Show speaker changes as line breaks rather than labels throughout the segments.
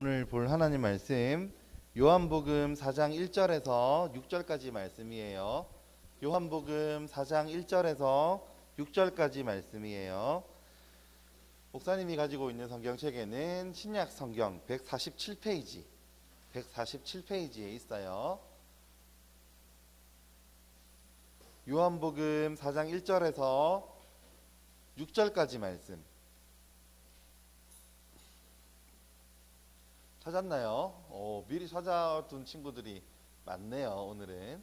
오늘 볼 하나님 말씀 요한복음 4장 1절에서 6절까지 말씀이에요. 요한복음 4장 1절에서 6절까지 말씀이에요. 목사님이 가지고 있는 성경책에는 신약 성경 147페이지에 있어요. 요한복음 4장 1절에서 6절까지 말씀 찾았나요? 미리 찾아둔 친구들이 많네요. 오늘은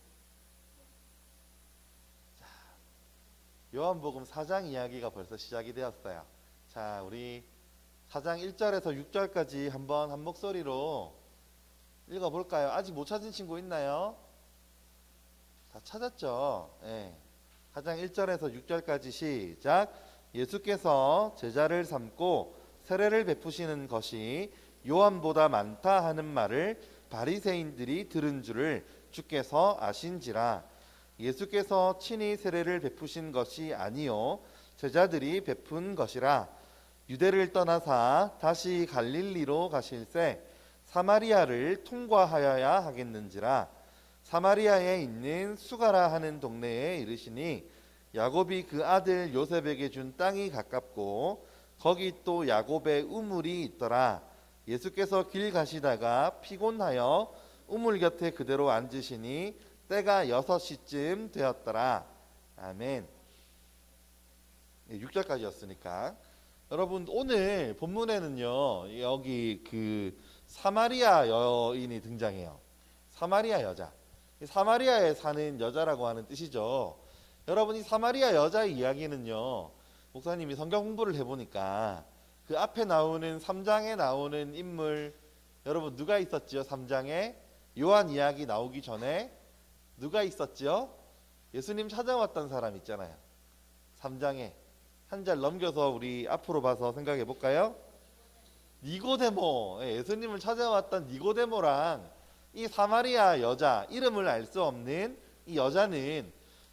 자, 요한복음 4장 이야기가 벌써 시작이 되었어요. 자, 우리 4장 1절에서 6절까지 한번 한 목소리로 읽어볼까요? 아직 못 찾은 친구 있나요? 다 찾았죠? 네. 4장 1절에서 6절까지 시작. 예수께서 제자를 삼고 세례를 베푸시는 것이 요한보다 많다 하는 말을 바리새인들이 들은 줄을 주께서 아신지라. 예수께서 친히 세례를 베푸신 것이 아니요 제자들이 베푼 것이라. 유대를 떠나사 다시 갈릴리로 가실새 사마리아를 통과하여야 하겠는지라. 사마리아에 있는 수가라 하는 동네에 이르시니 야곱이 그 아들 요셉에게 준 땅이 가깝고 거기 또 야곱의 우물이 있더라. 예수께서 길 가시다가 피곤하여 우물 곁에 그대로 앉으시니 때가 6시쯤 되었더라. 아멘. 6절까지였으니까 여러분 오늘 본문에는요 여기 그 사마리아 여인이 등장해요. 사마리아 여자, 사마리아에 사는 여자라고 하는 뜻이죠. 여러분 이 사마리아 여자의 이야기는요 목사님이 성경 공부를 해보니까 그 앞에 나오는 3장에 나오는 인물 여러분 누가 있었지요? 3장에 요한 이야기 나오기 전에 누가 있었지요? 예수님 찾아왔던 사람 있잖아요. 3장에 한 절 넘겨서 우리 앞으로 봐서 생각해 볼까요? 니고데모, 예수님을 찾아왔던 니고데모랑 이 사마리아 여자, 이름을 알 수 없는 이 여자는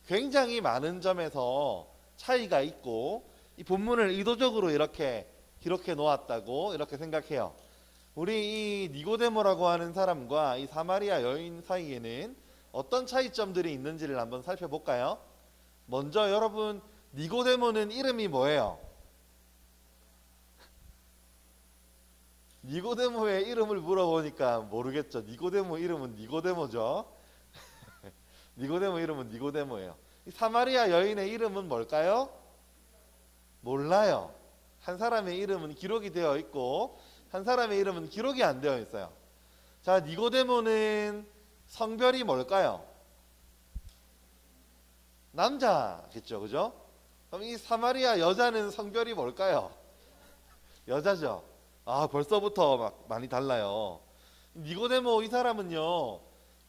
굉장히 많은 점에서 차이가 있고 이 본문을 의도적으로 이렇게 기록해 놓았다고 이렇게 생각해요. 우리 이 니고데모라고 하는 사람과 이 사마리아 여인 사이에는 어떤 차이점들이 있는지를 한번 살펴볼까요? 먼저 여러분 니고데모는 이름이 뭐예요? 니고데모의 이름을 물어보니까 모르겠죠. 니고데모 이름은 니고데모죠. 니고데모 이름은 니고데모예요. 이 사마리아 여인의 이름은 뭘까요? 몰라요. 한 사람의 이름은 기록이 되어 있고 한 사람의 이름은 기록이 안 되어 있어요. 자, 니고데모는 성별이 뭘까요? 남자겠죠, 그죠? 그럼 이 사마리아 여자는 성별이 뭘까요? 여자죠. 아, 벌써부터 막 많이 달라요. 니고데모 이 사람은요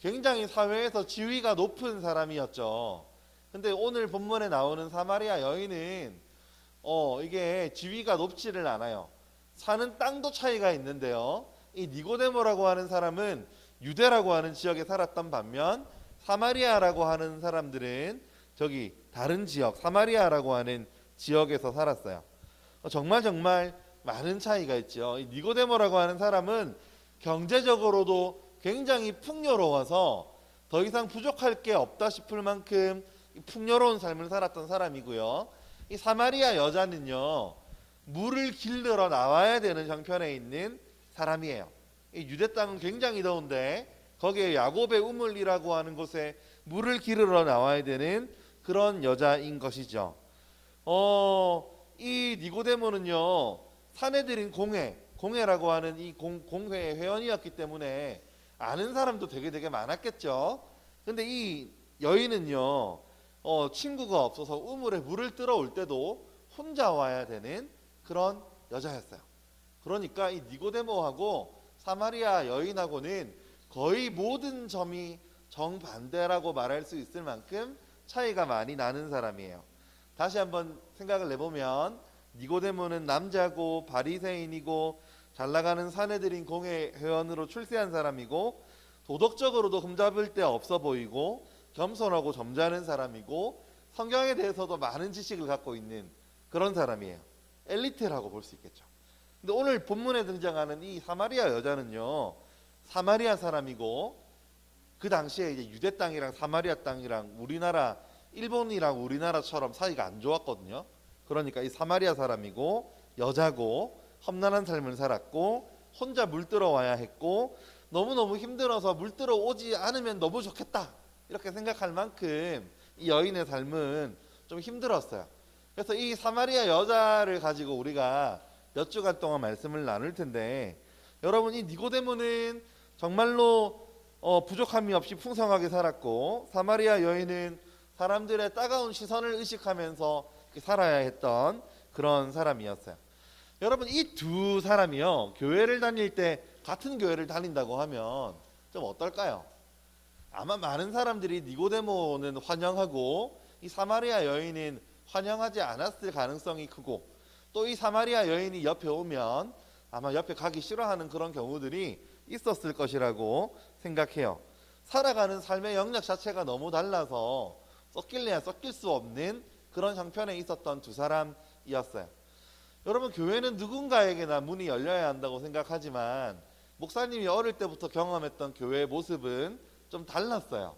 굉장히 사회에서 지위가 높은 사람이었죠. 근데 오늘 본문에 나오는 사마리아 여인은 이게 지위가 높지를 않아요. 사는 땅도 차이가 있는데요. 이 니고데모라고 하는 사람은 유대라고 하는 지역에 살았던 반면 사마리아라고 하는 사람들은 저기 다른 지역 사마리아라고 하는 지역에서 살았어요. 정말 많은 차이가 있죠. 이 니고데모라고 하는 사람은 경제적으로도 굉장히 풍요로워서 더 이상 부족할 게 없다 싶을 만큼 풍요로운 삶을 살았던 사람이고요. 이 사마리아 여자는요 물을 길르러 나와야 되는 형편에 있는 사람이에요. 이 유대 땅은 굉장히 더운데 거기에 야곱의 우물이라고 하는 곳에 물을 길르러 나와야 되는 그런 여자인 것이죠. 이 니고데모는요 사내들인 공회라고 하는 이 공회의 회원이었기 때문에 아는 사람도 되게 많았겠죠. 근데 이 여인은요 친구가 없어서 우물에 물을 뜨러 올 때도 혼자 와야 되는 그런 여자였어요. 그러니까 이 니고데모하고 사마리아 여인하고는 거의 모든 점이 정반대라고 말할 수 있을 만큼 차이가 많이 나는 사람이에요. 다시 한번 생각을 해보면 니고데모는 남자고 바리새인이고 잘나가는 사내들인 공회 회원으로 출세한 사람이고 도덕적으로도 흠잡을 데 없어 보이고 겸손하고 점잖은 사람이고 성경에 대해서도 많은 지식을 갖고 있는 그런 사람이에요. 엘리트라고 볼 수 있겠죠. 근데 오늘 본문에 등장하는 이 사마리아 여자는요, 사마리아 사람이고 그 당시에 이제 유대 땅이랑 사마리아 땅이랑 우리나라 일본이랑 우리나라처럼 사이가 안 좋았거든요. 그러니까 이 사마리아 사람이고 여자고 험난한 삶을 살았고 혼자 물들어 와야 했고 너무너무 힘들어서 물들어 오지 않으면 너무 좋겠다 이렇게 생각할 만큼 이 여인의 삶은 좀 힘들었어요. 그래서 이 사마리아 여자를 가지고 우리가 몇 주간 동안 말씀을 나눌 텐데, 여러분 이 니고데모는 정말로 부족함이 없이 풍성하게 살았고 사마리아 여인은 사람들의 따가운 시선을 의식하면서 살아야 했던 그런 사람이었어요. 여러분 이 두 사람이요, 교회를 다닐 때 같은 교회를 다닌다고 하면 좀 어떨까요? 아마 많은 사람들이 니고데모는 환영하고 이 사마리아 여인은 환영하지 않았을 가능성이 크고, 또 이 사마리아 여인이 옆에 오면 아마 옆에 가기 싫어하는 그런 경우들이 있었을 것이라고 생각해요. 살아가는 삶의 영역 자체가 너무 달라서 섞일래야 섞일 수 없는 그런 형편에 있었던 두 사람이었어요. 여러분 교회는 누군가에게나 문이 열려야 한다고 생각하지만 목사님이 어릴 때부터 경험했던 교회의 모습은 좀 달랐어요.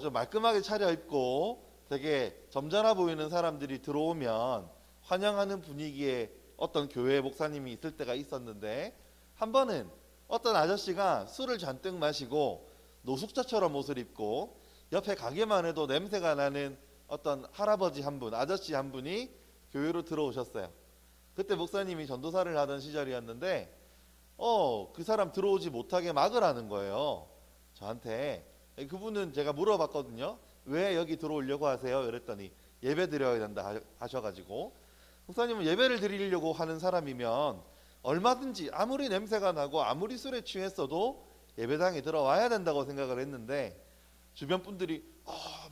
좀 말끔하게 차려입고 되게 점잖아 보이는 사람들이 들어오면 환영하는 분위기에 어떤 교회 목사님이 있을 때가 있었는데, 한 번은 어떤 아저씨가 술을 잔뜩 마시고 노숙자처럼 옷을 입고 옆에 가게만 해도 냄새가 나는 어떤 할아버지 한 분, 아저씨 한 분이 교회로 들어오셨어요. 그때 목사님이 전도사를 하던 시절이었는데 그 사람 들어오지 못하게 막으라는 거예요. 저한테. 그분은 제가 물어봤거든요. 왜 여기 들어오려고 하세요? 이랬더니 예배 드려야 된다 하셔가지고, 목사님은 예배를 드리려고 하는 사람이면 얼마든지 아무리 냄새가 나고 아무리 술에 취했어도 예배당에 들어와야 된다고 생각을 했는데, 주변 분들이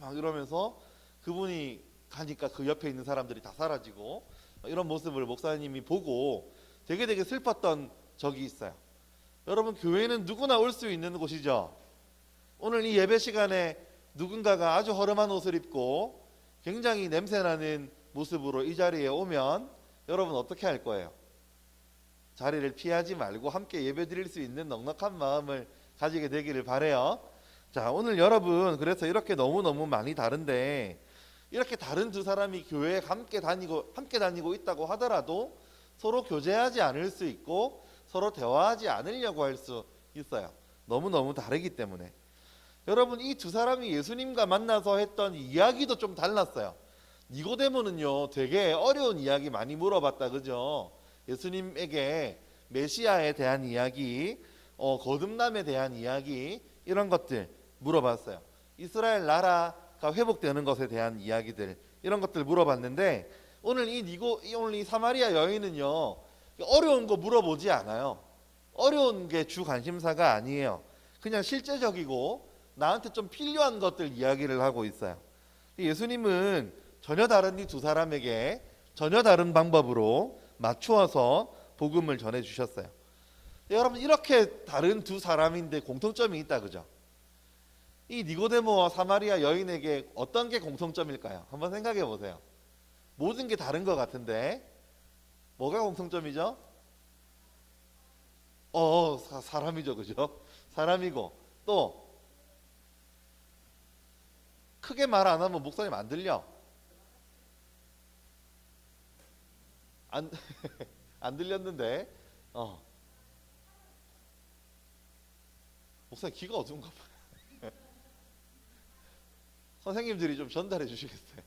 막 이러면서 그분이 가니까 그 옆에 있는 사람들이 다 사라지고 이런 모습을 목사님이 보고 되게 슬펐던 적이 있어요. 여러분 교회는 누구나 올 수 있는 곳이죠. 오늘 이 예배 시간에 누군가가 아주 허름한 옷을 입고 굉장히 냄새나는 모습으로 이 자리에 오면 여러분 어떻게 할 거예요? 자리를 피하지 말고 함께 예배 드릴 수 있는 넉넉한 마음을 가지게 되기를 바라요. 자, 오늘 여러분 그래서 이렇게 너무너무 많이 다른데, 이렇게 다른 두 사람이 교회에 함께 다니고 있다고 하더라도 서로 교제하지 않을 수 있고 서로 대화하지 않으려고 할 수 있어요. 너무너무 다르기 때문에. 여러분 이 두 사람이 예수님과 만나서 했던 이야기도 좀 달랐어요. 니고데모는요 되게 어려운 이야기 많이 물어봤다, 그죠? 예수님에게 메시아에 대한 이야기, 거듭남에 대한 이야기, 이런 것들 물어봤어요. 이스라엘 나라가 회복되는 것에 대한 이야기들, 이런 것들 물어봤는데, 오늘 이 사마리아 여인은요 어려운 거 물어보지 않아요. 어려운 게 주 관심사가 아니에요. 그냥 실제적이고 나한테 좀 필요한 것들 이야기를 하고 있어요. 예수님은 전혀 다른 이 두 사람에게 전혀 다른 방법으로 맞추어서 복음을 전해 주셨어요. 여러분 이렇게 다른 두 사람인데 공통점이 있다, 그죠? 이 니고데모와 사마리아 여인에게 어떤 게 공통점일까요? 한번 생각해 보세요. 모든 게 다른 것 같은데 뭐가 공통점이죠? 사람이죠, 그죠? 사람이고, 또 크게 말 안 하면 목사님 안 들려. 안 들렸는데 목사님 귀가 어두운가 봐요. 선생님들이 좀 전달해 주시겠어요?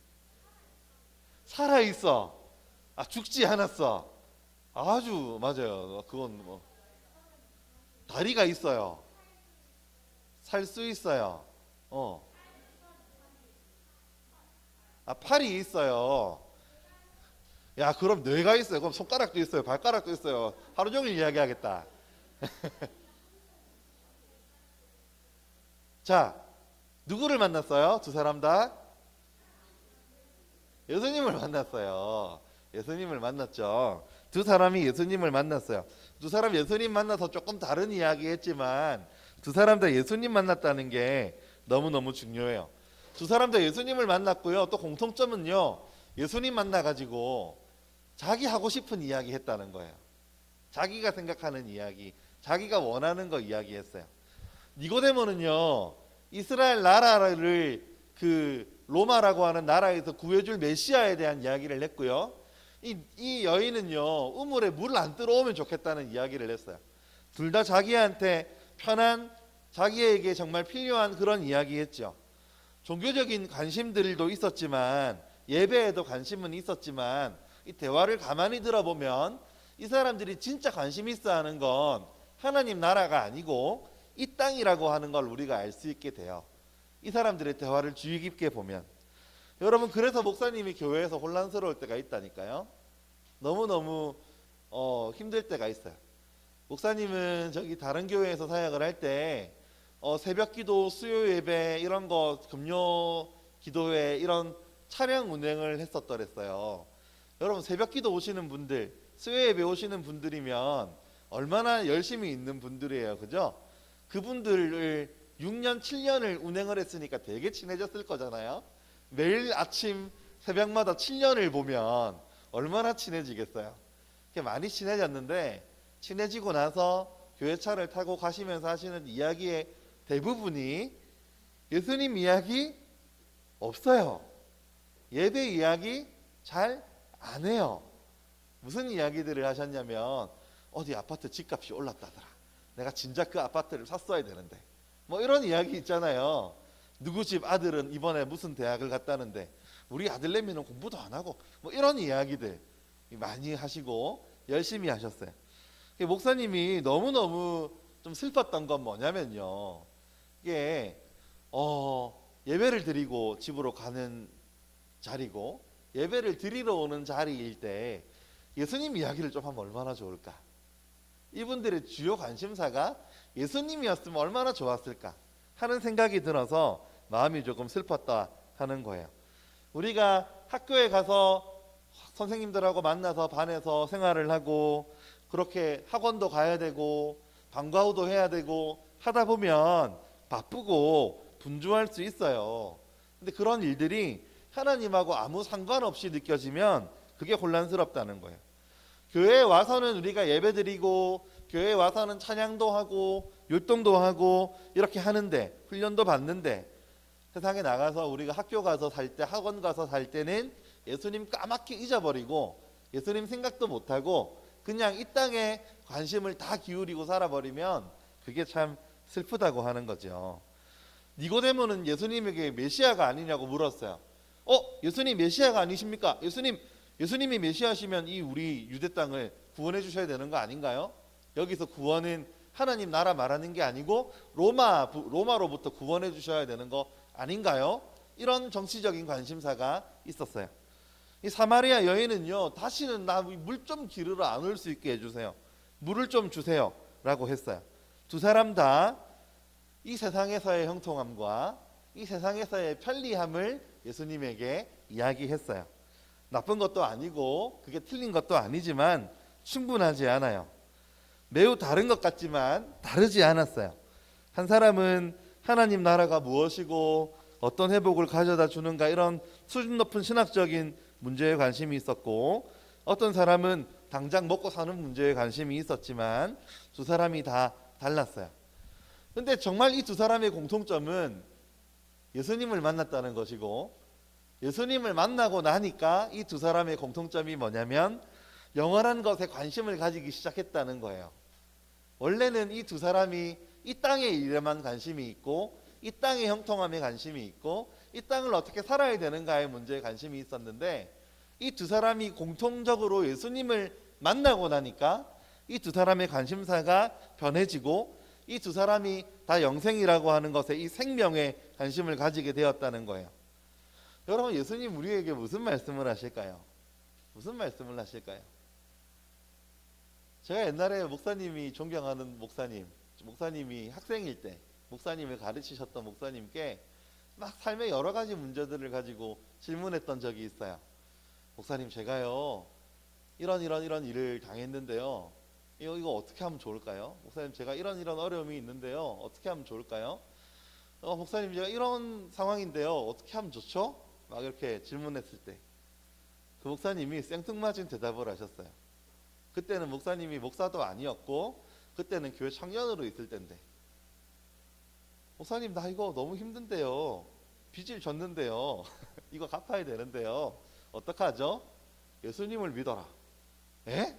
살아있어. 죽지 않았어. 아주 맞아요. 그건 뭐 다리가 있어요. 살 수 있어요. 팔이 있어요. 야, 그럼 뇌가 있어요. 그럼 손가락도 있어요. 발가락도 있어요. 하루 종일 이야기하겠다. 자, 누구를 만났어요? 두 사람 다? 예수님을 만났어요. 예수님을 만났죠. 두 사람이 예수님을 만났어요. 두 사람 예수님 만나서 조금 다른 이야기 했지만 두 사람 다 예수님 만났다는 게 너무너무 중요해요. 두 사람 다 예수님을 만났고요. 또 공통점은요, 예수님 만나가지고 자기 하고 싶은 이야기 했다는 거예요. 자기가 생각하는 이야기, 자기가 원하는 거 이야기했어요. 니고데모는요, 이스라엘 나라를 그 로마라고 하는 나라에서 구해줄 메시아에 대한 이야기를 했고요. 이 여인은요, 우물에 물 안 들어오면 좋겠다는 이야기를 했어요. 둘 다 자기한테 편한, 자기에게 정말 필요한 그런 이야기했죠. 종교적인 관심들도 있었지만, 예배에도 관심은 있었지만, 이 대화를 가만히 들어보면 이 사람들이 진짜 관심 있어 하는 건 하나님 나라가 아니고 이 땅이라고 하는 걸 우리가 알 수 있게 돼요. 이 사람들의 대화를 주의 깊게 보면. 여러분, 그래서 목사님이 교회에서 혼란스러울 때가 있다니까요. 너무너무 힘들 때가 있어요. 목사님은 저기 다른 교회에서 사역을 할 때 새벽 기도, 수요 예배 이런 거, 금요 기도회 이런 차량 운행을 했었더랬어요. 여러분, 새벽 기도 오시는 분들, 수요 예배 오시는 분들이면 얼마나 열심히 있는 분들이에요. 그죠? 그분들을 6년, 7년을 운행을 했으니까 되게 친해졌을 거잖아요. 매일 아침 새벽마다 7년을 보면 얼마나 친해지겠어요. 많이 친해졌는데, 친해지고 나서 교회차를 타고 가시면서 하시는 이야기의 대부분이 예수님 이야기 없어요. 예배 이야기 잘 안 해요. 무슨 이야기들을 하셨냐면, 어디 아파트 집값이 올랐다더라. 내가 진작 그 아파트를 샀어야 되는데, 뭐 이런 이야기 있잖아요. 누구 집 아들은 이번에 무슨 대학을 갔다는데 우리 아들내미는 공부도 안 하고, 뭐 이런 이야기들 많이 하시고 열심히 하셨어요. 목사님이 너무너무 좀 슬펐던 건 뭐냐면요, 이게 예배를 드리고 집으로 가는 자리고 예배를 드리러 오는 자리일 때 예수님 이야기를 좀 하면 얼마나 좋을까. 이분들의 주요 관심사가 예수님이었으면 얼마나 좋았을까 하는 생각이 들어서 마음이 조금 슬펐다 하는 거예요. 우리가 학교에 가서 선생님들하고 만나서 반에서 생활을 하고, 그렇게 학원도 가야 되고 방과후도 해야 되고 하다 보면 바쁘고 분주할 수 있어요. 근데 그런 일들이 하나님하고 아무 상관없이 느껴지면 그게 혼란스럽다는 거예요. 교회에 와서는 우리가 예배드리고 교회에 와서는 찬양도 하고 율동도 하고 이렇게 하는데, 훈련도 받는데, 세상에 나가서 우리가 학교 가서 살 때, 학원 가서 살 때는 예수님 까맣게 잊어버리고 예수님 생각도 못하고 그냥 이 땅에 관심을 다 기울이고 살아버리면 그게 참 슬프다고 하는 거죠. 니고데모는 예수님에게 메시아가 아니냐고 물었어요. 예수님 메시아가 아니십니까? 예수님이 메시아시면 이 우리 유대 땅을 구원해 주셔야 되는 거 아닌가요? 여기서 구원은 하나님 나라 말하는 게 아니고 로마로부터 구원해 주셔야 되는 거 아닌가요? 이런 정치적인 관심사가 있었어요. 이 사마리아 여인은요, 다시는 나 물 좀 기르러 안 올 수 있게 해주세요. 물을 좀 주세요 라고 했어요. 두 사람 다 이 세상에서의 형통함과 이 세상에서의 편리함을 예수님에게 이야기했어요. 나쁜 것도 아니고 그게 틀린 것도 아니지만 충분하지 않아요. 매우 다른 것 같지만 다르지 않았어요. 한 사람은 하나님 나라가 무엇이고 어떤 회복을 가져다 주는가, 이런 수준 높은 신학적인 문제에 관심이 있었고, 어떤 사람은 당장 먹고 사는 문제에 관심이 있었지만 두 사람이 다 달랐어요. 근데 정말 이 두 사람의 공통점은 예수님을 만났다는 것이고, 예수님을 만나고 나니까 이 두 사람의 공통점이 뭐냐면 영원한 것에 관심을 가지기 시작했다는 거예요. 원래는 이 두 사람이 이 땅의 일에만 관심이 있고, 이 땅의 형통함에 관심이 있고, 이 땅을 어떻게 살아야 되는가의 문제에 관심이 있었는데, 이 두 사람이 공통적으로 예수님을 만나고 나니까 이 두 사람의 관심사가 변해지고, 이 두 사람이 다 영생이라고 하는 것에, 이 생명에 관심을 가지게 되었다는 거예요. 여러분, 예수님 우리에게 무슨 말씀을 하실까요? 무슨 말씀을 하실까요? 제가 옛날에 목사님이 존경하는 목사님이 학생일 때 목사님을 가르치셨던 목사님께 막 삶의 여러 가지 문제들을 가지고 질문했던 적이 있어요. 목사님, 제가요 이런 일을 당했는데요, 이거 어떻게 하면 좋을까요? 목사님, 제가 이런 어려움이 있는데요, 어떻게 하면 좋을까요? 목사님, 제가 이런 상황인데요, 어떻게 하면 좋죠? 막 이렇게 질문했을 때 그 목사님이 생뚱맞은 대답을 하셨어요. 그때는 목사님이 목사도 아니었고 그때는 교회 청년으로 있을 때인데, 목사님 나 이거 너무 힘든데요. 빚을 졌는데요. 이거 갚아야 되는데요. 어떡하죠? 예수님을 믿어라. 에?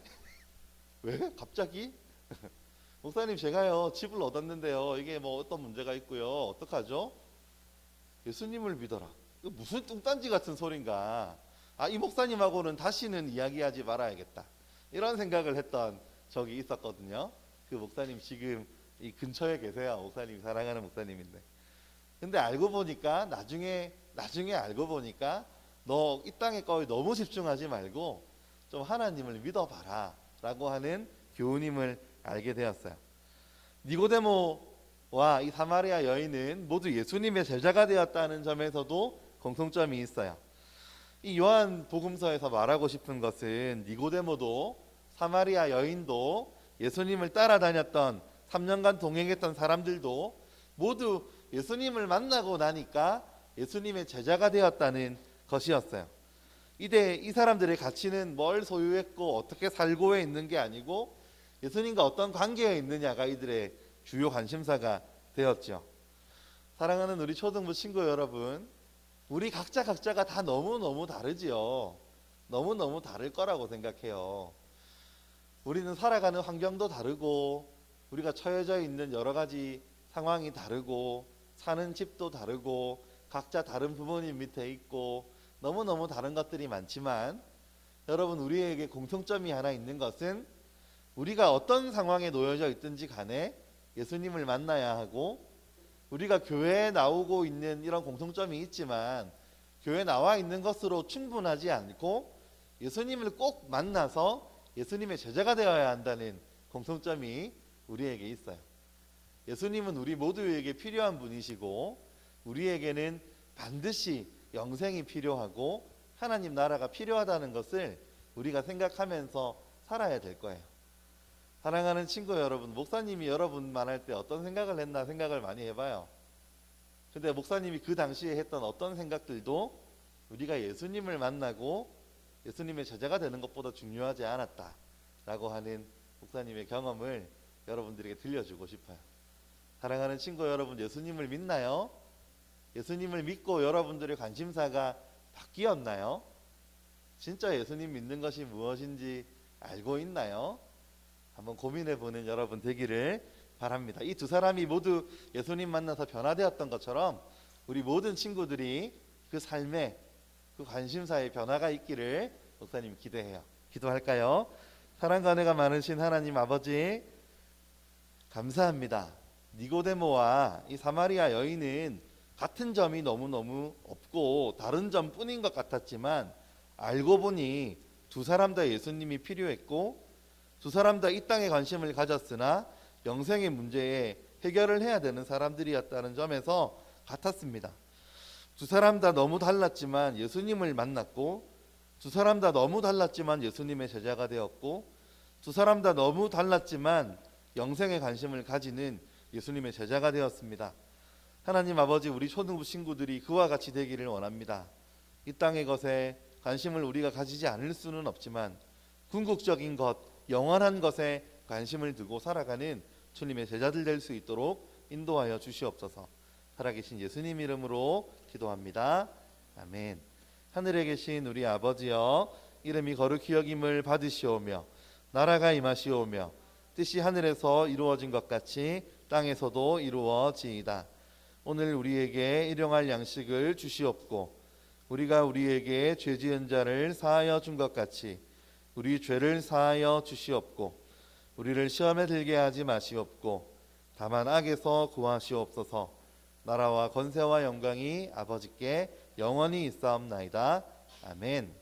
왜? 갑자기? 목사님 제가요 집을 얻었는데요. 이게 뭐 어떤 문제가 있고요. 어떡하죠? 예수님을 믿어라. 이거 무슨 뚱딴지 같은 소린가. 아, 이 목사님하고는 다시는 이야기하지 말아야겠다. 이런 생각을 했던 적이 있었거든요. 그 목사님 지금 이 근처에 계세요. 목사님 사랑하는 목사님인데. 근데 알고 보니까 나중에 알고 보니까 너 이 땅에 거에 너무 집중하지 말고 좀 하나님을 믿어봐라 라고 하는 교훈임을 알게 되었어요. 니고데모와 이 사마리아 여인은 모두 예수님의 제자가 되었다는 점에서도 공통점이 있어요. 이 요한 복음서에서 말하고 싶은 것은 니고데모도 사마리아 여인도 예수님을 따라다녔던 3년간 동행했던 사람들도 모두 예수님을 만나고 나니까 예수님의 제자가 되었다는 것이었어요. 이때 이 사람들의 가치는 뭘 소유했고 어떻게 살고에 있는 게 아니고 예수님과 어떤 관계에 있느냐가 이들의 주요 관심사가 되었죠. 사랑하는 우리 초등부 친구 여러분, 우리 각자가 다 너무너무 다르지요. 너무너무 다를 거라고 생각해요. 우리는 살아가는 환경도 다르고 우리가 처해져 있는 여러 가지 상황이 다르고 사는 집도 다르고 각자 다른 부모님 밑에 있고 너무너무 다른 것들이 많지만, 여러분 우리에게 공통점이 하나 있는 것은 우리가 어떤 상황에 놓여져 있든지 간에 예수님을 만나야 하고, 우리가 교회에 나오고 있는 이런 공통점이 있지만 교회에 나와 있는 것으로 충분하지 않고 예수님을 꼭 만나서 예수님의 제자가 되어야 한다는 공통점이 우리에게 있어요. 예수님은 우리 모두에게 필요한 분이시고 우리에게는 반드시 영생이 필요하고 하나님 나라가 필요하다는 것을 우리가 생각하면서 살아야 될 거예요. 사랑하는 친구 여러분, 목사님이 여러분 만날 때 어떤 생각을 했나 생각을 많이 해봐요. 근데 목사님이 그 당시에 했던 어떤 생각들도 우리가 예수님을 만나고 예수님의 제자가 되는 것보다 중요하지 않았다라고 하는 목사님의 경험을 여러분들에게 들려주고 싶어요. 사랑하는 친구 여러분, 예수님을 믿나요? 예수님을 믿고 여러분들의 관심사가 바뀌었나요? 진짜 예수님 믿는 것이 무엇인지 알고 있나요? 한번 고민해보는 여러분 되기를 바랍니다. 이 두 사람이 모두 예수님 만나서 변화되었던 것처럼 우리 모든 친구들이 그 삶에 그 관심사에 변화가 있기를 목사님 기대해요. 기도할까요? 사랑과 은혜가 많으신 하나님 아버지, 감사합니다. 니고데모와 이 사마리아 여인은 같은 점이 너무너무 없고 다른 점뿐인 것 같았지만 알고 보니 두 사람 다 예수님이 필요했고 두 사람 다 이 땅에 관심을 가졌으나 영생의 문제에 해결을 해야 되는 사람들이었다는 점에서 같았습니다. 두 사람 다 너무 달랐지만 예수님을 만났고, 두 사람 다 너무 달랐지만 예수님의 제자가 되었고, 두 사람 다 너무 달랐지만 영생에 관심을 가지는 예수님의 제자가 되었습니다. 하나님 아버지, 우리 초등부 친구들이 그와 같이 되기를 원합니다. 이 땅의 것에 관심을 우리가 가지지 않을 수는 없지만 궁극적인 것, 영원한 것에 관심을 두고 살아가는 주님의 제자들 될 수 있도록 인도하여 주시옵소서. 살아계신 예수님 이름으로 기도합니다. 아멘. 하늘에 계신 우리 아버지여, 이름이 거룩히 여김을 받으시오며 나라가 임하시오며 뜻이 하늘에서 이루어진 것 같이 땅에서도 이루어지이다. 오늘 우리에게 일용할 양식을 주시옵고 우리가 우리에게 죄 지은 자를 사하여 준 것 같이 우리 죄를 사하여 주시옵고 우리를 시험에 들게 하지 마시옵고 다만 악에서 구하시옵소서. 나라와 권세와 영광이 아버지께 영원히 있사옵나이다. 아멘.